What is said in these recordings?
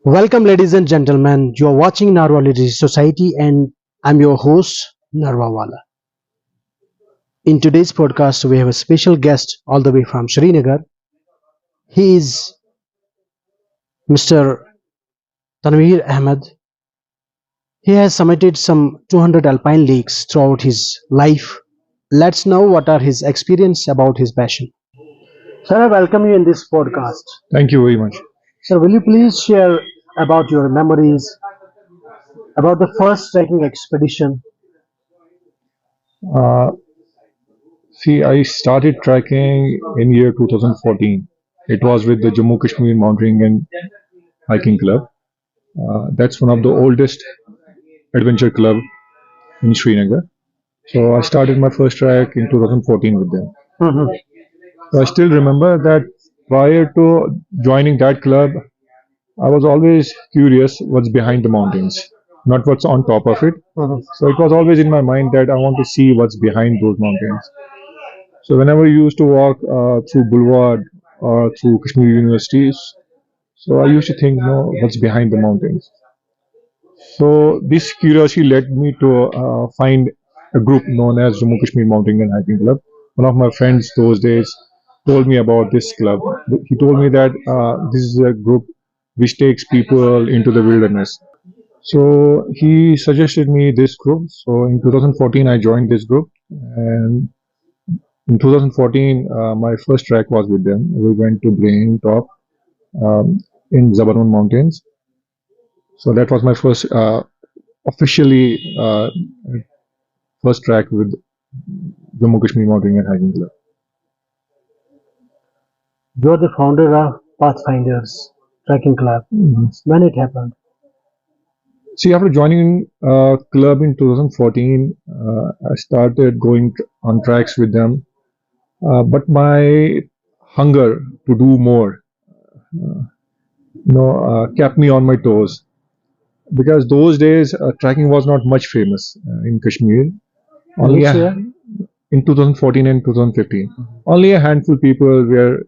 Welcome, ladies and gentlemen. You are watching Narvaw Literary Society, and I'm your host, Narvaw Walla. In today's podcast, we have a special guest all the way from Srinagar. He is Mr. Tanveer Ahmed. He has summited some 200 alpine lakes throughout his life. Let's know what are his experience about his passion. Sir, I welcome you in this podcast. Thank you very much. Sir, will you please share about your memories about the first trekking expedition? Uh, I started trekking in year 2014. It was with the Jammu Kashmir Mountaineering and Hiking Club. That's one of the oldest adventure club in Srinagar. So I started my first trek in 2014 with them. Mhm. So I still remember that prior to joining that club, I was always curious what's behind the mountains, not what's on top of it. Mhm. So it was always in my mind that I want to see what's behind those mountains. So whenever you used to walk through Boulevard or through Kashmir universities, so I used to think, what's behind the mountains. So this curiosity led me to find a group known as Jammu Kashmir Mountaineering and Hiking Club. One of my friends those days told me about this club. He told me that this is a group which takes people into the wilderness. So he suggested me this group. So in 2014, I joined this group, and in 2014, my first trek was with them. We went to Brain Top um, in Zabarun Mountains. So that was my first officially first trek with Jammu Kashmir Mountain and Hiking Club. You're the founder of Pathfinders trekking club. When it happened? See, after joining club in 2014, I started going on tracks with them. But my hunger to do more, kept me on my toes because those days trekking was not much famous in Kashmir. Only Which a, year? in 2014 and 2015, only a handful people were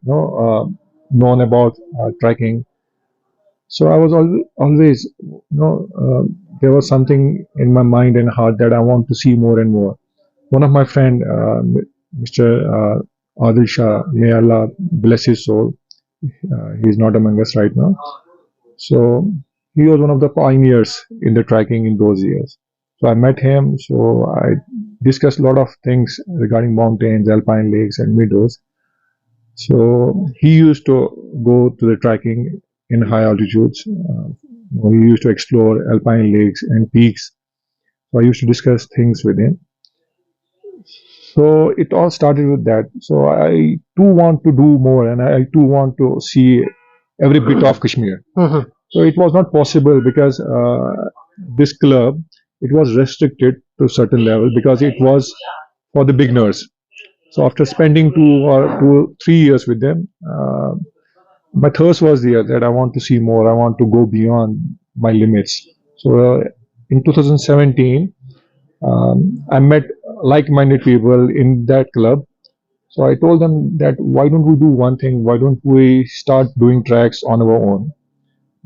known about trekking. So I was always there was something in my mind and heart that I want to see more and more. One of my friend, Mr. Adil Shah, may Allah bless his soul. He's not among us right now. So he was one of the pioneers in the trekking in those years. So I met him. So I discussed a lot of things regarding mountains, alpine lakes, and meadows. So he used to go to the trekking in high altitudes. He used to explore alpine lakes and peaks. So I used to discuss things with him. So it all started with that. So I too want to do more, and I too want to see every bit of Kashmir. Mhm. So it was not possible because this club, it was restricted to a certain level because it was for the beginners. So after spending 2 or 3 years with them, my thirst was there that I want to see more. I want to go beyond my limits. So in 2017, I met like-minded people in that club. So I told them that why don't we do one thing? Why don't we start doing tracks on our own?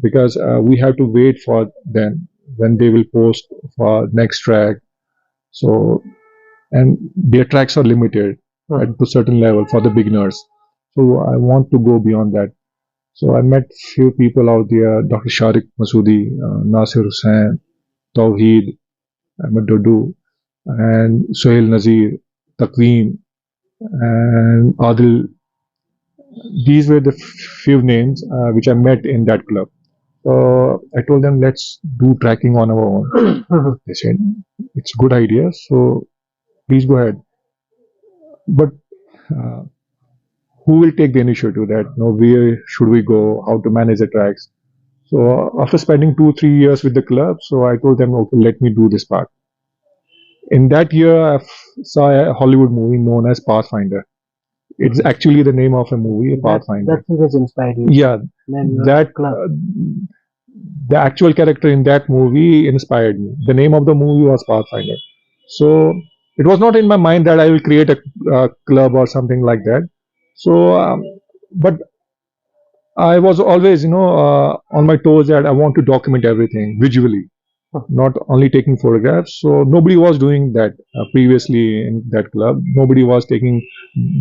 Because we have to wait for them when they will post for next track. So and their tracks are limited at to certain level for the beginners. So I want to go beyond that. So I met few people out there: Dr. Sharik Masoodi, Nasir Hussain, Tawheed, Ahmed Dodu, and Sohail Nazir, Taqweem, and Adil. These were the few names which I met in that club. So I told them, let's do tracking on our own. They said, it's a good idea. So please go ahead. But uh, who will take the initiative that, where should we go, how to manage the tracks? So after spending 2, 3 years with the club, so I told them, okay, let me do this part. In that year, saw a Hollywood movie known as Pathfinder. It's actually the name of a movie, Pathfinder. That was inspired you. Yeah, Then your that club. the actual character in that movie inspired me. The name of the movie was Pathfinder. So it was not in my mind that I will create a club or something like that. So, but I was always, on my toes that I want to document everything visually, not only taking photographs. So nobody was doing that previously in that club. Nobody was taking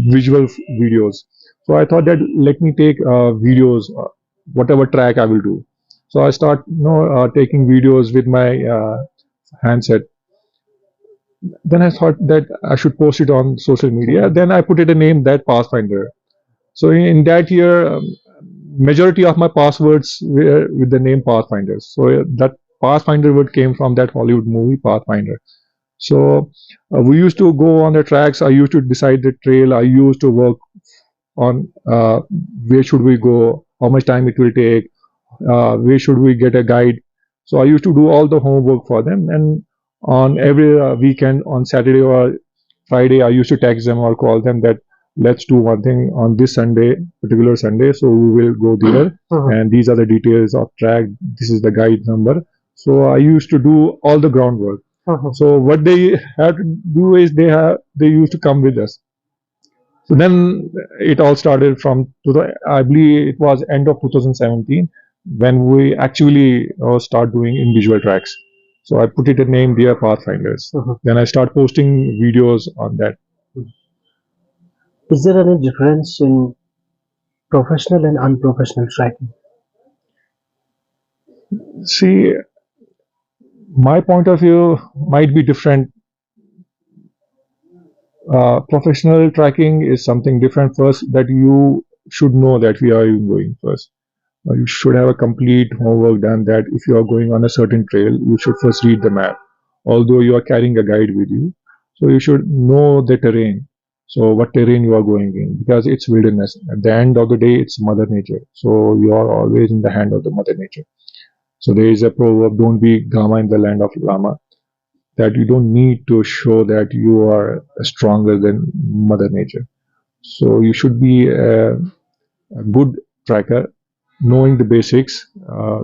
visual videos. So I thought that let me take videos, whatever track I will do. So I start, taking videos with my handset. Then I thought that I should post it on social media. Then I put it a name that Pathfinder. So in that year, majority of my passwords were with the name Pathfinders. So that Pathfinder word came from that Hollywood movie Pathfinder. So we used to go on the tracks. I used to decide the trail. I used to work on where should we go, how much time it will take, where should we get a guide. So I used to do all the homework for them, and on every weekend, on Saturday or Friday, I used to text them or call them that let's do one thing on this Sunday, particular Sunday. So we will go there, and these are the details of track. This is the guide number. So I used to do all the groundwork. So what they had to do is they used to come with us. So then it all started from I believe it was end of 2017 when we actually start doing individual tracks. So I put it a name Dear Pathfinders. Then I start posting videos on that. Is there any difference in professional and unprofessional tracking? See, my point of view might be different. Professional tracking is something different. First, that you should know that we are even going first. You should have a complete homework done that if you are going on a certain trail, you should first read the map. Although you are carrying a guide with you, so you should know the terrain. So what terrain you are going in, because it's wilderness. At the end of the day, it's Mother Nature. So you are always in the hand of the Mother Nature. So there is a proverb: "Don't be Gama in the land of Lama." That you don't need to show that you are stronger than Mother Nature. So you should be a good tracker, knowing the basics,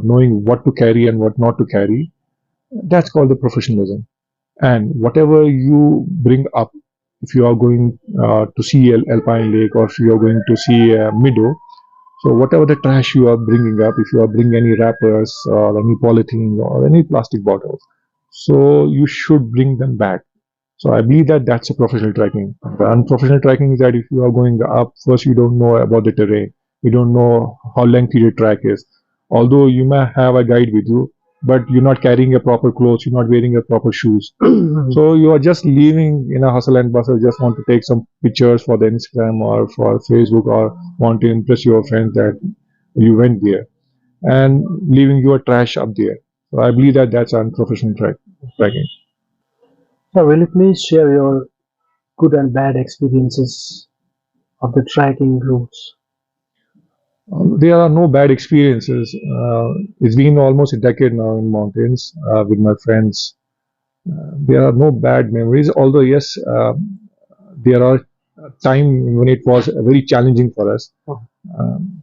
knowing what to carry and what not to carry. That's called the professionalism. And whatever you bring up, if you are going to see Alpine Lake or if you are going to see Meadow, so whatever the trash you are bringing up, if you are bringing any wrappers or any polythene or any plastic bottles, so you should bring them back. So I believe that that's a professional trekking. The unprofessional trekking is that if you are going up, first you don't know about the terrain, you don't know how lengthy the track is. Although you may have a guide with you, but you're not carrying a proper clothes, you're not wearing a proper shoes. So you are just leaving in a hustle and bustle, just want to take some pictures for the Instagram or for Facebook or want to impress your friends that you went there and leaving your trash up there. So I believe that that's unprofessional trekking. So will you please share your good and bad experiences of the trekking routes? There are no bad experiences. It's been almost a decade now in mountains with my friends. There are no bad memories, although yes, there are time when it was very challenging for us. Um,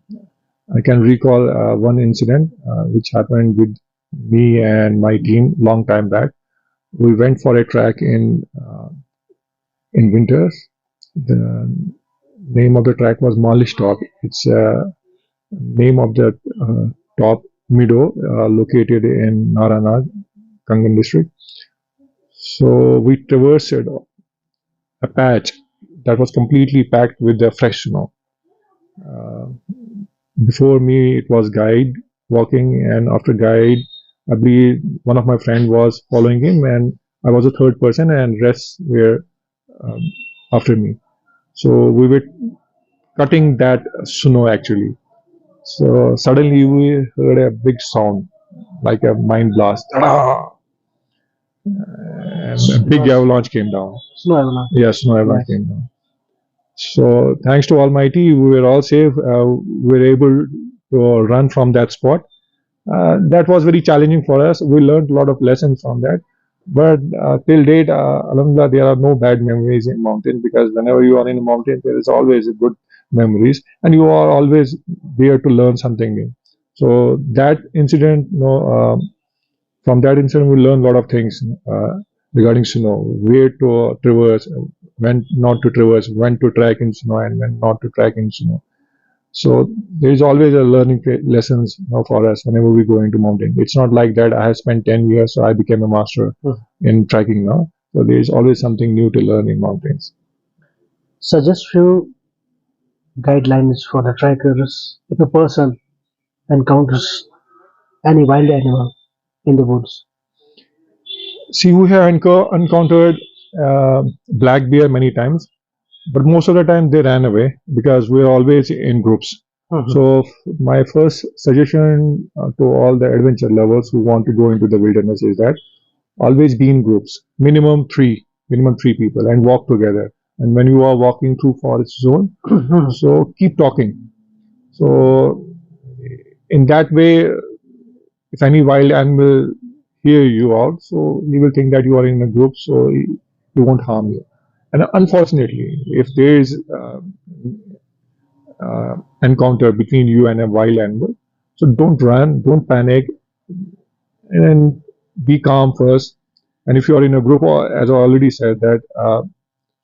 I can recall one incident which happened with me and my team long time back. We went for a track in winters. The name of the track was Malish Top. It's name of the top meadow located in Naranath, Kangan district. So we traversed a patch that was completely packed with the fresh snow. Uh, Before me, it was guide walking, and after guide, I believe one of my friend was following him, and I was a third person, and rest were um, after me. So we were cutting that snow actually. So suddenly we heard a big sound, like a mine blast. And a big avalanche came down. Snow avalanche. Yeah, snow avalanche came down. So thanks to Almighty, we were all safe. We were able to run from that spot. That was very challenging for us. We learned a lot of lessons from that. But till date, Alhamdulillah, there are no bad memories in mountains because whenever you are in a mountain, there is always good memories, and you are always there to learn something new. So that incident, from that incident, we learned a lot of things regarding snow, where to traverse, when not to traverse, when to track in snow, and when not to track in snow. So there is always a learning lessons, for us whenever we go into mountain. It's not like that I have spent 10 years so I became a master in trekking now. So there is always something new to learn in mountains. Suggest few guidelines for the trekkers if a person encounters any wild animal in the woods. See, we have encountered black bear many times, but most of the time they ran away because we're always in groups. So my first suggestion to all the adventure lovers who want to go into the wilderness is that always be in groups, minimum three people, and walk together. And when you are walking through forest zone, so keep talking. So in that way, if any wild animal hear you out, so he will think that you are in a group, so he won't harm you. And unfortunately, if there is encounter between you and a wild animal, so don't run, don't panic, and be calm first. And if you are in a group, as I already said, that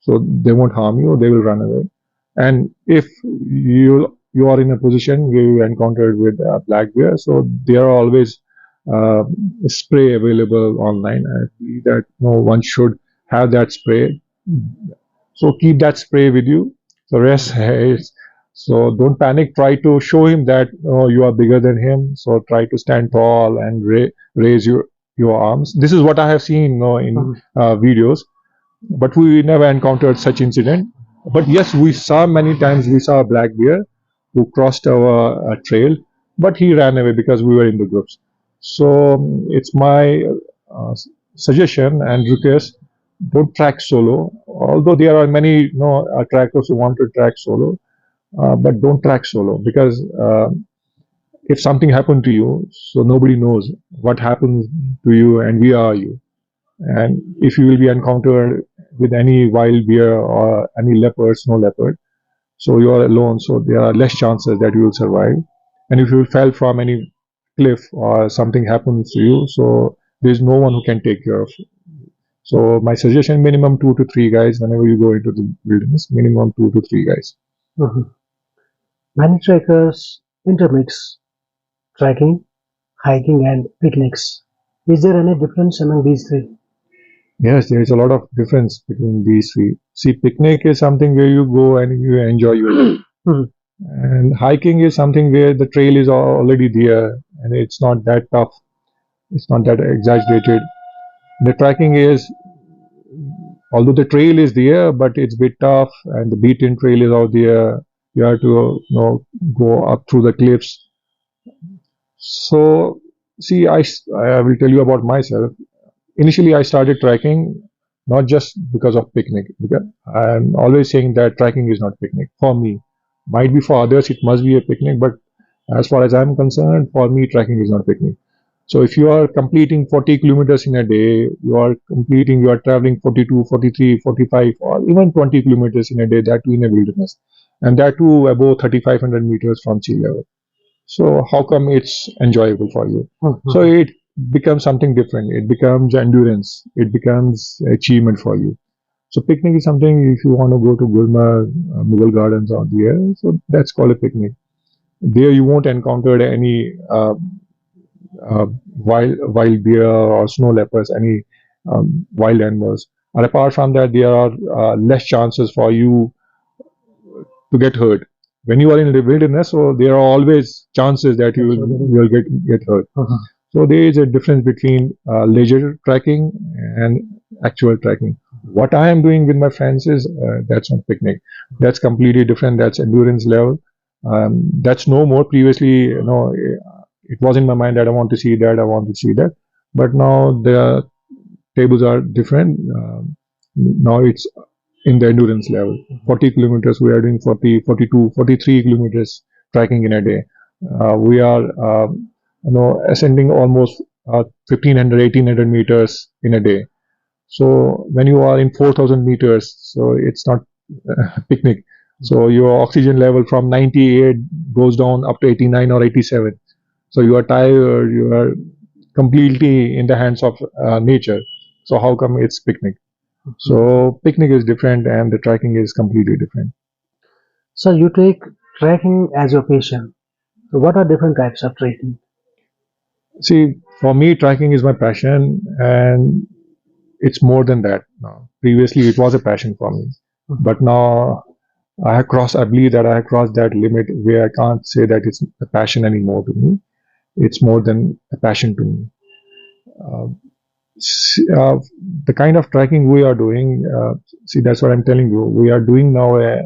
so they won't harm you, they will run away. And if you are in a position where you encountered with black bear, so there are always uh, spray available online. I believe that one should have that spray, so keep that spray with you. So rest is, so don't panic. Try to show him that you are bigger than him. So try to stand tall and raise your arms. This is what I have seen, in videos, but we never encountered such incident. But yes, we saw many times. We saw a black bear who crossed our trail, but he ran away because we were in the groups. So it's my uh, suggestion and request: don't track solo. Although there are many trackers who want to track solo, but don't track solo because if something happened to you, so nobody knows what happened to you and where are you. And if you will be encountered with any wild bear or any leopard, snow leopard, so you are alone. So there are less chances that you will survive. And if you fell from any cliff or something happens to you, so there is no one who can take care of you. So my suggestion: minimum 2 to 3 guys whenever you go into the wilderness. Minimum 2 to 3 guys. Mhm. Many trekkers intermix trekking, hiking, and picnics. Is there any difference among these three? Yes, there is a lot of difference between these three. See, picnic is something where you go and you enjoy your day. Mhm. And hiking is something where the trail is already there and it's not that tough. It's not that exaggerated. The trekking is, although the trail is there, but it's a bit tough and the beaten trail is out there. You have to, go up through the cliffs. So, see, I will tell you about myself. Initially, I started trekking not just because of picnic. Because I'm always saying that trekking is not picnic for me. Might be for others, it must be a picnic, but as far as I'm concerned, for me, trekking is not picnic. So if you are completing 40 kilometers in a day, you are traveling 42, 43, 45, or even 20 kilometers in a day, that too in a wilderness, and that too above 3,500 meters from sea level. So how come it's enjoyable for you? So it becomes something different. It becomes endurance. It becomes achievement for you. So picnic is something if you want to go to Gulmarg, Mughal Gardens out there, so that's called a picnic. There you won't encounter any wild deer or snow leopards, any wild animals. And apart from that, there are less chances for you to get hurt. When you are in the wilderness, so there are always chances that you will get hurt. So there is a difference between leisure trekking and actual trekking. What I am doing with my friends is that's not picnic. That's completely different. That's endurance level. That's no more. Previously, it was in my mind that I want to see that. I want to see that. But now the tables are different. Now it's in the endurance level. 40 kilometers, we are doing 40, 42, 43 kilometers trekking in a day. We are, ascending almost 1500, 1800 meters in a day. So when you are in 4000 meters, so it's not picnic. So your oxygen level from 98 goes down up to 89 or 87. So you are tired, you are completely in the hands of nature. So how come it's picnic? So picnic is different and the trekking is completely different. So you take Trekking as your passion. So what are different types of trekking? See, for me, trekking is my passion, and it's more than that now. Previously, it was a passion for me, Mhm. but now I believe that I have crossed that limit where I can't say that it's a passion anymore to me. It's more than a passion to me. Uh, the kind of tracking we are doing, see, that's what I'm telling you. We are doing now a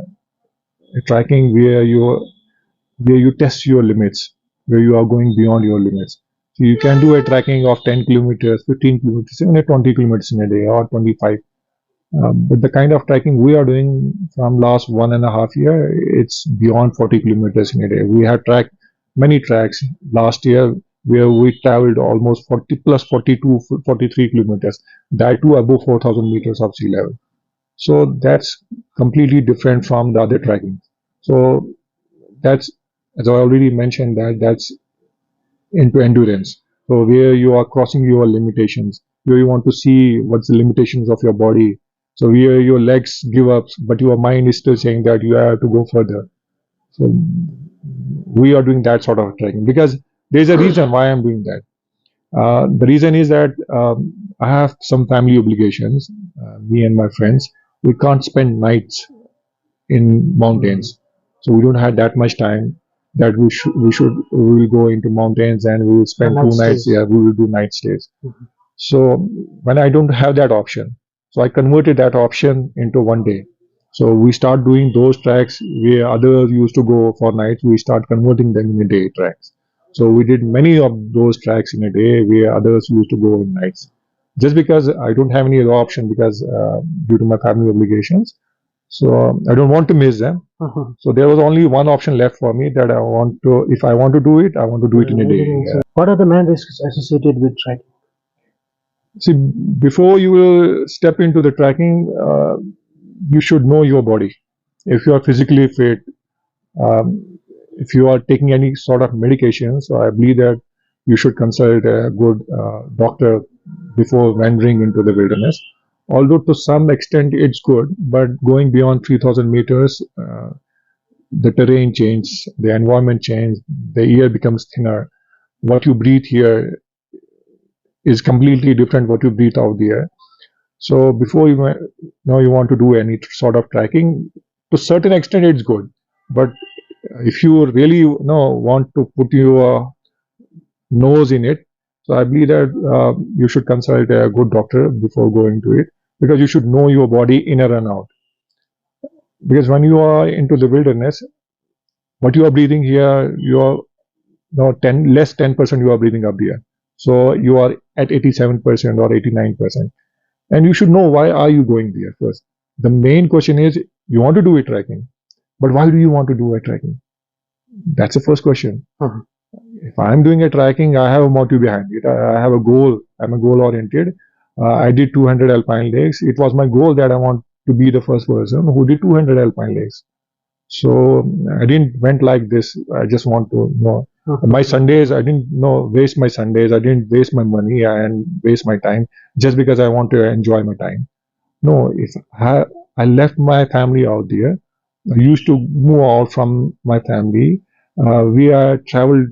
tracking where you test your limits, where you are going beyond your limits. So you can do a tracking of 10 kilometers, 15 kilometers, even a 20 kilometers in a day or 25. But the kind of trekking we are doing from last 1.5 year, it's beyond 40 kilometers in a day. We have tracked many tracks last year where we traveled almost 40 plus 42, 43 kilometers, that too above 4,000 meters of sea level. So that's completely different from the other trekking. So that's, as I already mentioned, that's into endurance. So where you are crossing your limitations, where you want to see what's the limitations of your body. So where your legs give up, but your mind is still saying that you have to go further. So we are doing that sort of trekking because there's a reason why I'm doing that. The reason is that I have some family obligations. Me and my friends, we can't spend nights in mountains. So we don't have that much time that we will go into mountains and we will spend Night 2 nights. stays. Yeah, we will do night stays. Mhm. So when I don't have that option, so I converted that option into one day. So we start doing those tracks where others used to go for nights. We start converting them in a day tracks. So we did many of those tracks in a day where others used to go in nights. Just because I don't have any other option because due to my family obligations, so I don't want to miss them. Mhm. So there was only one option left for me that I want to, if I want to do it, I want to do it in a day. Yeah. What are the main risks associated with trekking? See, before you will step into the trekking, you should know your body. If you are physically fit, if you are taking any sort of medication, so I believe that you should consult a good doctor before wandering into the wilderness. Although to some extent it's good, but going beyond 3,000 meters, the terrain changes, the environment changes, the air becomes thinner. What you breathe here is completely different what you breathe out there. So before know you want to do any sort of tracking, to certain extent it's good, but if you really want to put your nose in it, so I believe that you should consult a good doctor before going to it because you should know your body inner and out. Because when you are into the wilderness, what you are breathing here, you are no 10 less 10% you are breathing up here, so you are at 87% or 89%, and you should know why are you going there first. The main question is you want to do a trekking, but why do you want to do a trekking? That's the first question. Mhm. If I'm doing a trekking, I have a motive behind it. I have a goal. I'm a goal oriented. I did 200 alpine lakes. It was my goal that I want to be the first person who did 200 alpine lakes. So I didn't went like this. I just want to know my Mhm. Sundays. I didn't waste my Sundays. I didn't waste my money and waste my time just because I want to enjoy my time. No, if I left my family out there, I used to move out from my family. We are traveled.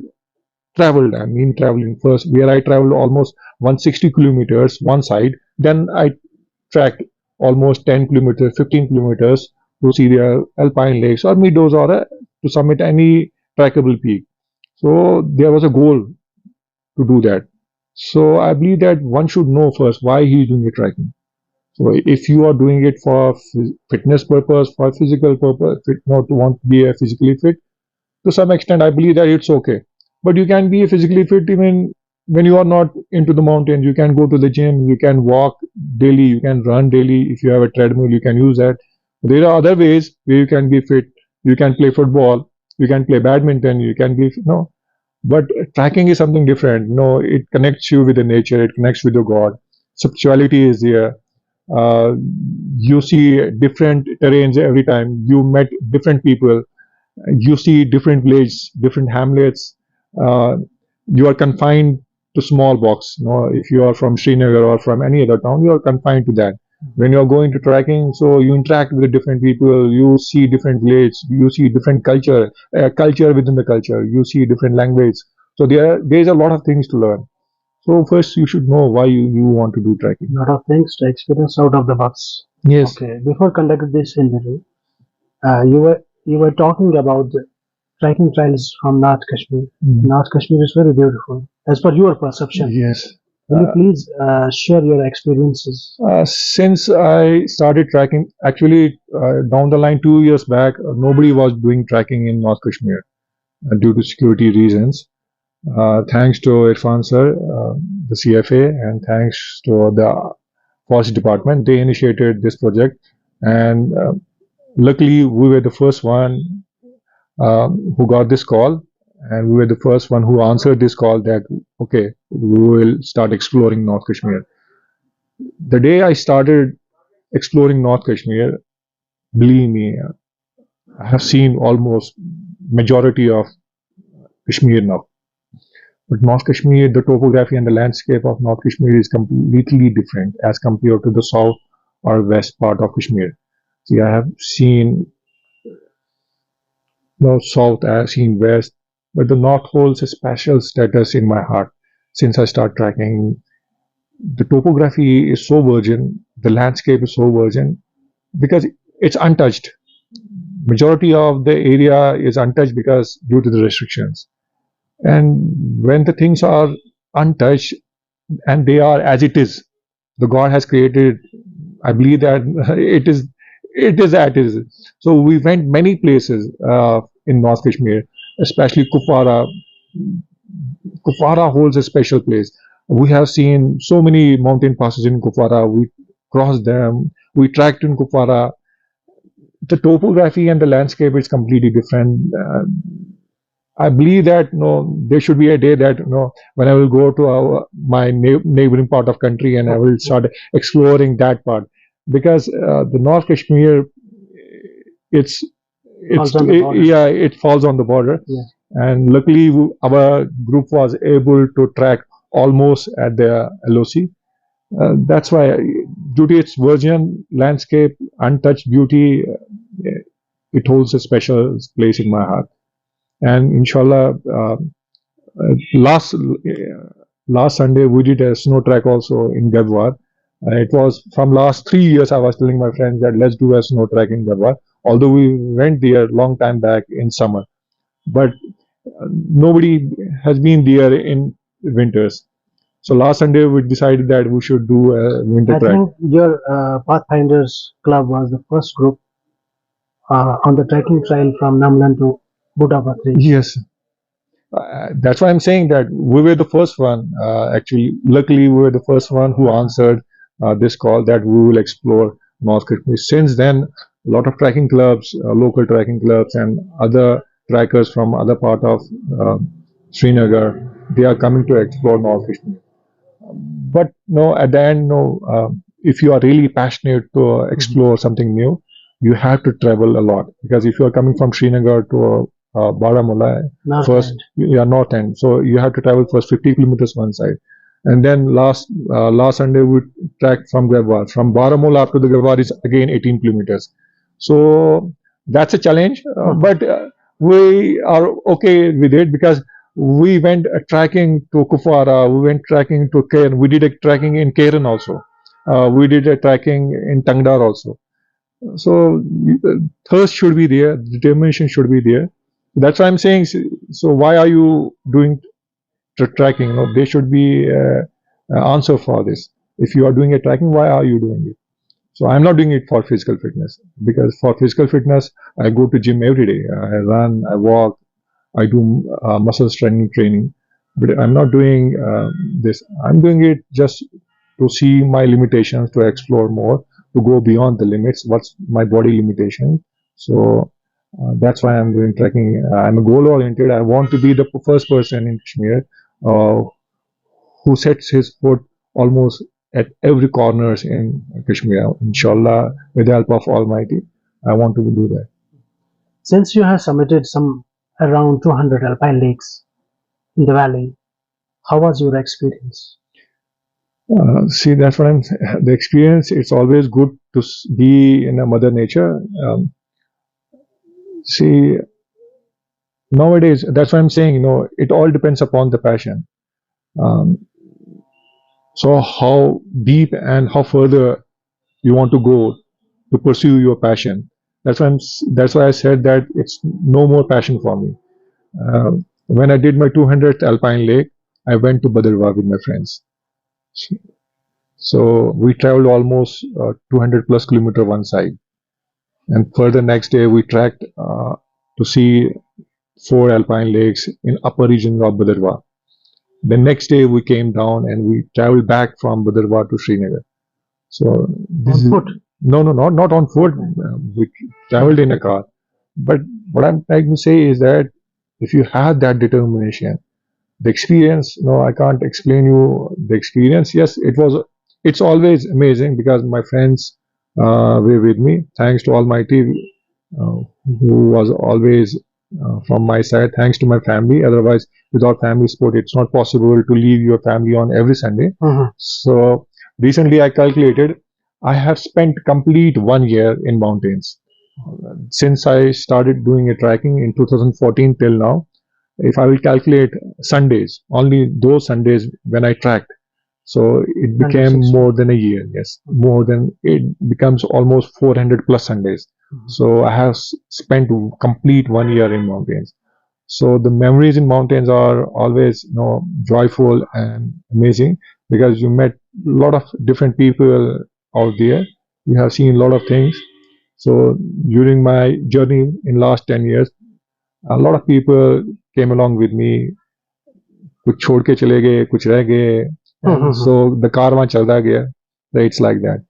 I mean traveling first. Where I traveled almost 160 kilometers one side. Then I tracked almost 10 kilometers, 15 kilometers to see the alpine lakes or meadows or to summit any trackable peak. So there was a goal to do that. So I believe that one should know first why he is doing a trekking. So if you are doing it for fitness purpose, for physical purpose, not to want to be a physically fit, to some extent, I believe that it's okay. But you can be physically fit even when you are not into the mountains. You can go to the gym, you can walk daily, you can run daily. If you have a treadmill, you can use that. There are other ways where you can be fit. You can play football, you can play badminton, you can be no. But tracking is something different. No, it connects you with the nature. It connects with the God. Spirituality is there. Uh, you see different terrains every time. You met different people, you see different villages, different hamlets. Uh, you are confined to small box. If you are from Srinagar or from any other town, you are confined to that. When you're going to trekking, so you interact with different people, you see different villages, you see different culture within the culture, you see different language. So there's a lot of things to learn. So first you should know why you want to do trekking. Lot of things to experience out of the box. Yes. Okay, before conducting this interview, you were talking about the trekking trails from North Kashmir. Mm. North Kashmir is very beautiful, as per your perception. Yes. Will you please share your experiences? Since I started tracking, actually, down the line 2 years back, nobody was doing tracking in North Kashmir due to security reasons. Thanks to Irfan sir, the CFA, and thanks to the Forest Department, they initiated this project, and luckily we were the first one who got this call, and we were the first one who answered this call that okay, we will start exploring North Kashmir. The day I started exploring North Kashmir, believe me, I have seen almost majority of Kashmir now. But North Kashmir, the topography and the landscape of North Kashmir is completely different as compared to the south or west part of Kashmir. See, I have seen no south, I have seen west, but the north holds a special status in my heart. Since I start tracking, the topography is so virgin, the landscape is so virgin because it's untouched. Majority of the area is untouched because due to the restrictions. And when the things are untouched and they are as it is, the God has created, I believe that it is as it is. So we went many places in North Kashmir, especially Kupwara. Kupwara holds a special place. We have seen so many mountain passes in Kupwara. We crossed them. We trekked in Kupwara. The topography and the landscape is completely different. I believe that there should be a day that when I will go to my neighboring part of country and I will start exploring that part because the North Kashmir, it's Falls on the border. yeah, it falls on the border, Yeah. and luckily our group was able to track almost at the LOC. That's why, due to its virgin landscape, untouched beauty, it holds a special place in my heart. And inshallah, last Sunday we did a snow track also in Gadwar. It was from last 3 years. I was telling my friends that let's do a snow track in Gadwar. Although we went there long time back in summer, but nobody has been there in winters. So last Sunday we decided that we should do a winter I track. think your Pathfinders club was the first group on the trekking trail from Namlan to Budapatri. Yes, that's why I'm saying that we were the first one. Actually, luckily, we were the first one who answered this call that we will explore North Kashmir. Since then, a lot of trekking clubs, local trekking clubs, and other trackers from other part of uh, Srinagar, they are coming to explore North Kashmir. But no, at the end, no. If you are really passionate to explore something new, you have to travel a lot because if you are coming from Srinagar to Baramulla, North first end. yeah, north end, so you have to travel first 50 kilometers one side, and then last Sunday we tracked from Garhwal. From Baramulla to the Garhwal is again 18 kilometers. So that's a challenge, but we are okay with it because we went trekking to Kufara, we went trekking to Cairn, we did a trekking in Cairn also. We did a trekking in Tangdar also. So thirst should be there, determination should be there. That's why I'm saying. So why are you doing trekking? There should be an answer for this. If you are doing a trekking, why are you doing it? So I'm not doing it for physical fitness because for physical fitness, I go to gym every day. I run, I walk, I do muscle strengthening training, but I'm not doing this. I'm doing it just to see my limitations, to explore more, to go beyond the limits. What's my body limitation? So that's why I'm doing trekking. I'm a goal oriented. I want to be the first person in Kashmir uh, who sets his foot almost at every corners in Kashmir. Inshallah, with the help of Almighty, I want to do that. Since you have summited some around 200 alpine lakes in the valley, how was your experience? See, that's what I'm. The experience. It's always good to be in a mother nature. See, nowadays, that's what I'm saying. It all depends upon the passion. Um, so how deep and how further you want to go to pursue your passion. That's why I said that it's no more passion for me. When I did my 200th alpine lake, I went to Bhadrawah with my friends. So we traveled almost 200 plus kilometer one side, and further next day we trekked to see four alpine lakes in upper region of Bhadrawah. The next day we came down and we traveled back from Bhadrawah to Srinagar. So this On is foot. no, no, not on foot. We traveled in a car. But what I'm trying to say is that if you have that determination, the experience, no, I can't explain you the experience. Yes, it's always amazing because my friends were with me. Thanks to Almighty, uh, who was always from my side. Thanks to my family. Otherwise, without family support, it's not possible to leave your family on every Sunday. Mhm. So recently, I calculated I have spent complete 1 year in mountains since I started doing a tracking in 2014 till now. If I will calculate Sundays, only those Sundays when I tracked, so it became 160. more than a year. Yes, more than it becomes almost 400 plus Sundays. Mhm. So I have spent complete 1 year in mountains. So the memories in mountains are always, joyful and amazing because you met a lot of different people out there. You have seen a lot of things. So during my journey in last 10 years, a lot of people came along with me. कुछ छोड़ के चले गए, कुछ रह गए, and Mhm. so the car वहाँ चलता गया. So it's like that.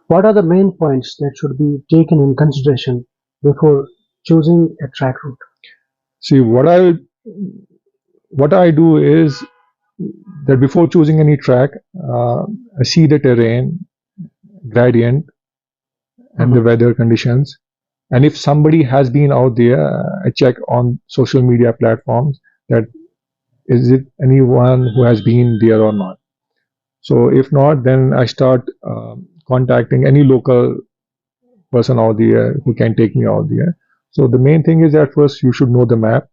What are the main points that should be taken in consideration before choosing a track route? See, what I do is that before choosing any track, I see the terrain, gradient, and the Mhm. weather conditions. And if somebody has been out there, I check on social media platforms that is it anyone who has been there or not. So if not, then I start contacting any local person out there who can take me out there. So the main thing is that first you should know the map,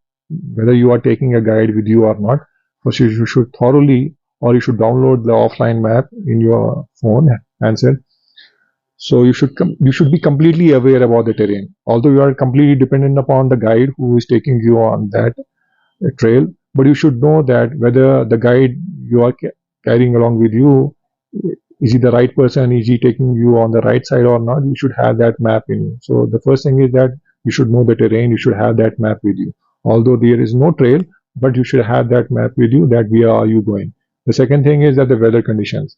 whether you are taking a guide with you or not. First you should thoroughly, or you should download the offline map in your phone handset. So you should be completely aware about the terrain. Although you are completely dependent upon the guide who is taking you on that trail, but you should know that whether the guide you are carrying along with you, is he the right person, is he taking you on the right side or not. You should have that map in you. So the first thing is that you should know the terrain, you should have that map with you. Although there is no trail, but you should have that map with you, that where are you going. The second thing is that the weather conditions.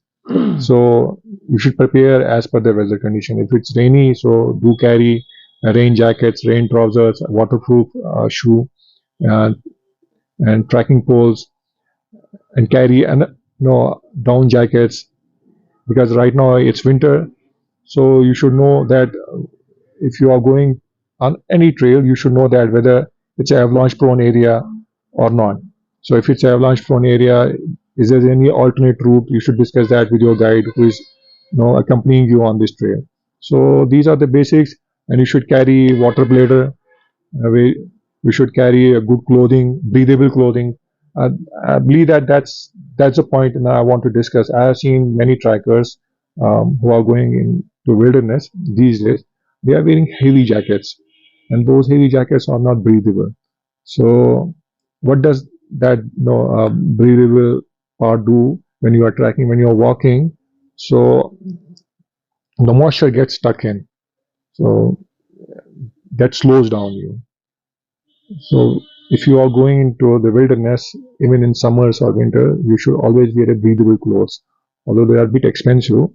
So you should prepare as per the weather condition. If it's rainy, so do carry rain jackets, rain trousers, waterproof shoe, uh, and tracking poles, and carry down jackets because right now it's winter. So you should know that if you are going on any trail, you should know that whether it's an avalanche prone area or not. So if it's an avalanche prone area, is there any alternate route? You should discuss that with your guide who is accompanying you on this trail. So these are the basics, and you should carry water bladder. We should carry a good clothing, breathable clothing. Uh, I believe that that's the point that I want to discuss. I have seen many trackers who are going into wilderness these days. They are wearing heavy jackets, and those heavy jackets are not breathable. So, what does that breathable part do when you are tracking, when you are walking? So the moisture gets stuck in, so that slows down you. So if you are going into the wilderness, even in summers or winter, you should always wear a breathable clothes. Although they are a bit expensive,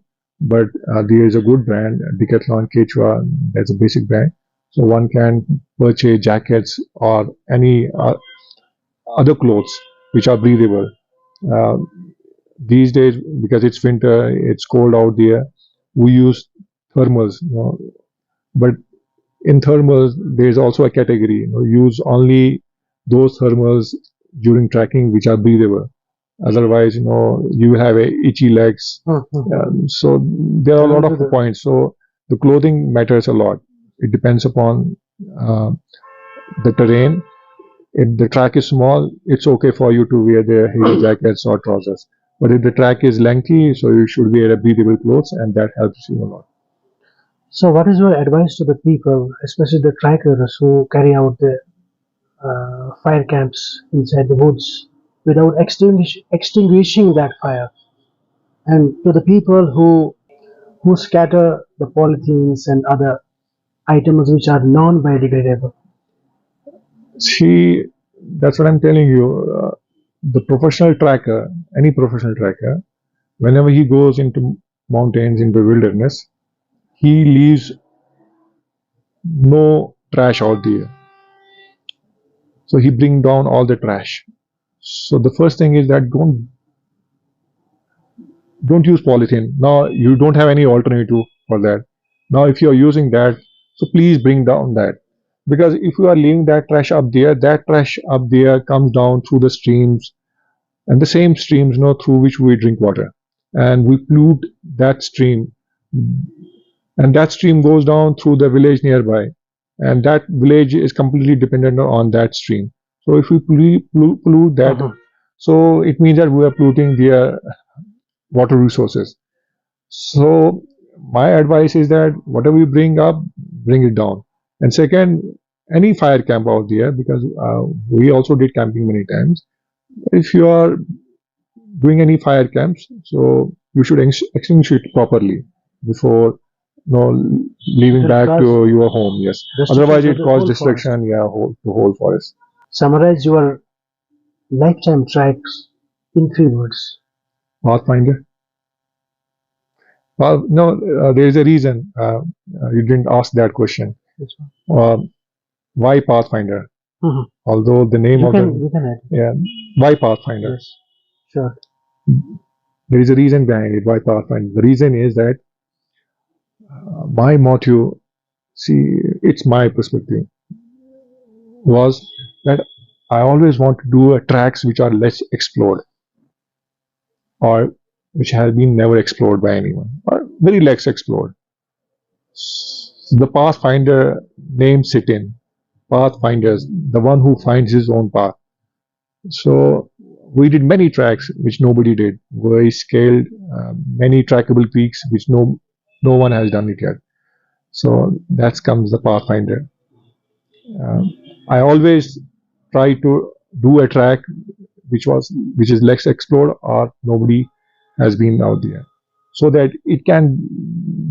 but there is a good brand, Decathlon, Quechua, that's a basic brand. So one can purchase jackets or any other clothes which are breathable. Uh, these days, because it's winter, it's cold out there, we use thermals. But in thermals, there is also a category. Use only those thermals during trekking which are breathable. Otherwise, you will have a itchy legs. So there are a lot of points. So the clothing matters a lot. It depends upon uh, the terrain. If the track is small, it's okay for you to wear the heavy jackets or trousers. But if the track is lengthy, so you should wear a breathable clothes, and that helps you a lot. So, what is your advice to the people, especially the trackers who carry out the fire camps inside the woods without extinguishing that fire, and to the people who scatter the polythenes and other items which are non-biodegradable? See, that's what I'm telling you. The professional tracker, any professional tracker, whenever he goes into mountains, into wilderness, he leaves no trash out there. So he bring down all the trash. So the first thing is that don't use polythene. Now you don't have any alternative for that. Now if you are using that, so please bring down that. Because if you are leaving that trash up there comes down through the streams, and the same streams, through which we drink water, and we pollute that stream, and that stream goes down through the village nearby, and that village is completely dependent on that stream. So if we pollute that, so it means that we are polluting their water resources. So my advice is that whatever you bring up, bring it down. And second, any fire camp out there, because we also did camping many times. If you are doing any fire camps, so you should extinguish it properly before leaving back to your home. Yes, otherwise it causes destruction. Yeah, the whole forest. Summarize your lifetime tracks in 3 words. Pathfinder. Well, no, there is a reason you didn't ask that question. Uh, why Pathfinder? Although the name You of can the you can add. yeah, why Pathfinder? Yes, sure. There is a reason behind it. Why Pathfinder? The reason is that my motto, see, it's my perspective, was that I always want to do tracks which are less explored or which have been never explored by anyone or very less explored. The Pathfinder name sit in. Pathfinders, the one who finds his own path. So we did many tracks which nobody did. We scaled many trackable peaks which no one has done it yet. So that comes the Pathfinder. I always try to do a track which is less explored or nobody has been out there, so that it can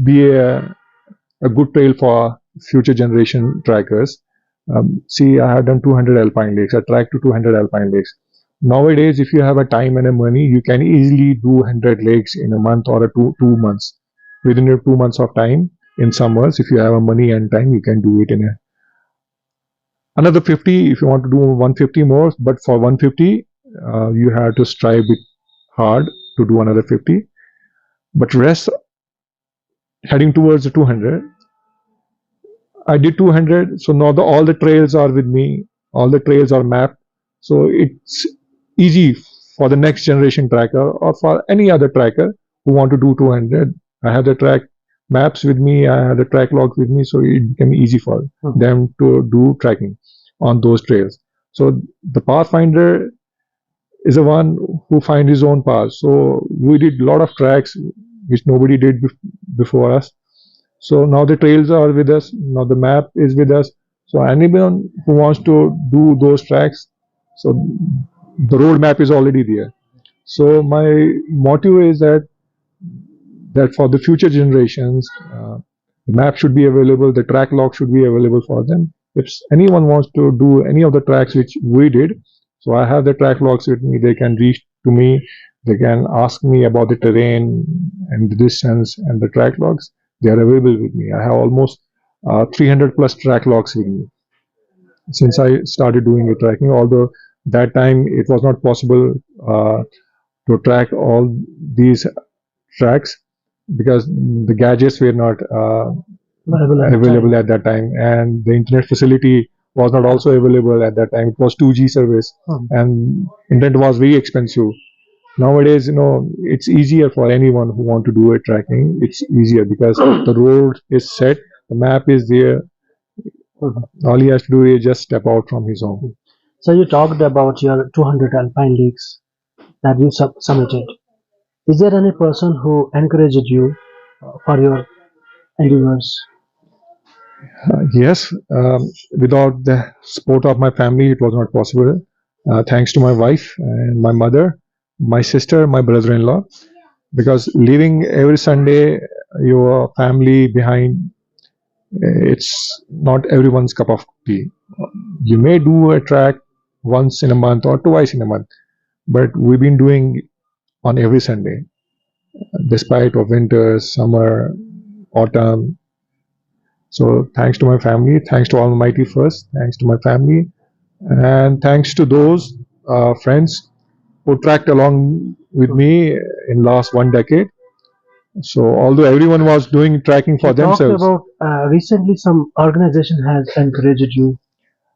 be a good trail for future generation trackers. See, I have done 200 alpine lakes. I tracked to 200 alpine lakes. Nowadays, if you have a time and a money, you can easily do 100 lakes in a month or 2 months. Within your 2 months of time in summers, if you have a money and time, you can do it in another 50 if you want to do 150 more. But for 150, you have to strive it hard to do another 50. But rest heading towards the 200. I did 200, so now all the trails are with me. All the trails are mapped, so it's easy for the next generation tracker or for any other tracker who want to do 200. I have the track maps with me. I have the track logs with me, so it became easy for them to do tracking on those trails. So the Pathfinder is the one who finds his own path. So we did a lot of tracks which nobody did before us. So now the trails are with us. Now the map is with us. So anyone who wants to do those tracks, so the road map is already there. So my motto is that for the future generations, the map should be available. The track log should be available for them. If anyone wants to do any of the tracks which we did, so I have the track logs with me. They can reach to me. They can ask me about the terrain and the distance and the track logs. They are available with me. I have almost 300 plus track logs with me since I started doing the tracking. Although that time it was not possible to track all these tracks because the gadgets were not available at that time, and the internet facility was not also available at that time. It was 2G service, and internet was very expensive. Nowadays, it's easier for anyone who want to do a trekking. It's easier because the road is set, the map is there. Mhm. All he has to do is just step out from his home. So you talked about your 200 alpine leagues that you summited. Is there any person who encouraged you for your endeavors? Yes, without the support of my family, it was not possible. Thanks to my wife and my mother, my sister, my brother-in-law, because leaving every Sunday your family behind, it's not everyone's cup of tea. You may do a track once in a month or twice in a month, but we've been doing on every Sunday, despite of winter, summer, autumn. So thanks to my family, thanks to Almighty first, thanks to my family, and thanks to those friends who tracked along with me in last 1 decade. So although everyone was doing tracking You for talked themselves, about recently some organization has encouraged you.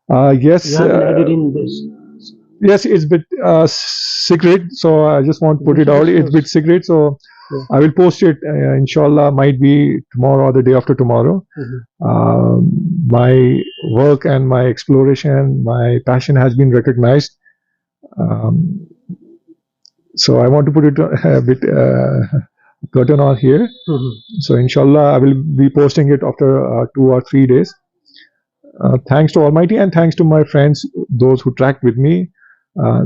You yes, have added in this. yes, it's a bit secret. So I just want to put You it should out. It's a bit disclose. secret. So Yeah. I will post it. Inshallah, might be tomorrow or the day after tomorrow. Mhm. My work and my exploration, my passion has been recognized. Um, so I want to put it a bit curtain on here. Mhm. So inshallah, I will be posting it after 2 or 3 days. Thanks to Almighty and thanks to my friends, those who tracked with me.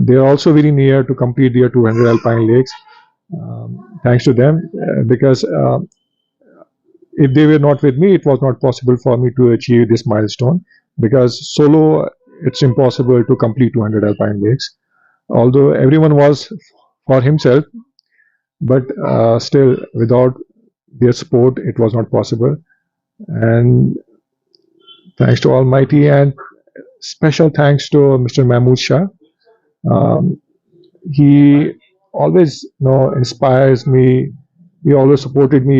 They are also very near to complete their 200 alpine lakes. Thanks to them, because if they were not with me, it was not possible for me to achieve this milestone. Because solo, it's impossible to complete 200 alpine lakes. Although everyone was for himself, but still, without their support, it was not possible. And thanks to Almighty, and special thanks to Mr. Mahmood Shah. Um, he always, inspires me. He always supported me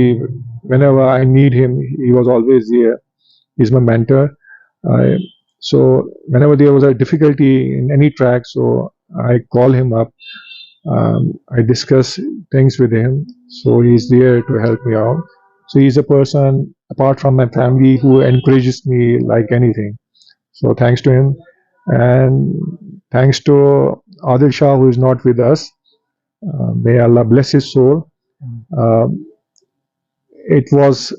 whenever I need him. He was always there. He's my mentor. I, so whenever there was a difficulty in any track, so I call him up. I discuss things with him. So he's there to help me out. So he's a person apart from my family who encourages me like anything. So thanks to him, and thanks to Adil Shah who is not with us. May Allah bless his soul. Uh, it was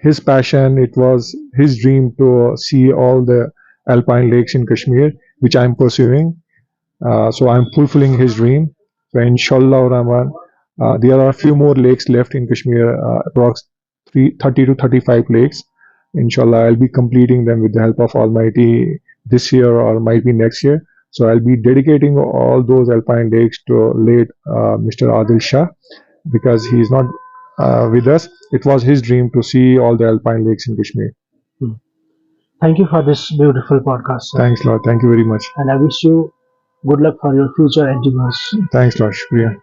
his passion, it was his dream to see all the alpine lakes in Kashmir, which I'm pursuing. So I'm fulfilling his dream. So inshallah Rahman, there are a few more lakes left in Kashmir, approx 30 to 35 lakes. Inshallah, I'll be completing them with the help of Almighty this year or might be next year. So I'll be dedicating all those alpine lakes to late Mr. Adil Shah, because he is not with us. It was his dream to see all the alpine lakes in Kashmir. Hmm. Thank you for this beautiful podcast, sir. Thanks, Lord. Thank you very much. And I wish you good luck for your future endeavors. Thanks, Lord. Shukriya.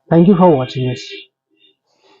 Thank you for watching us.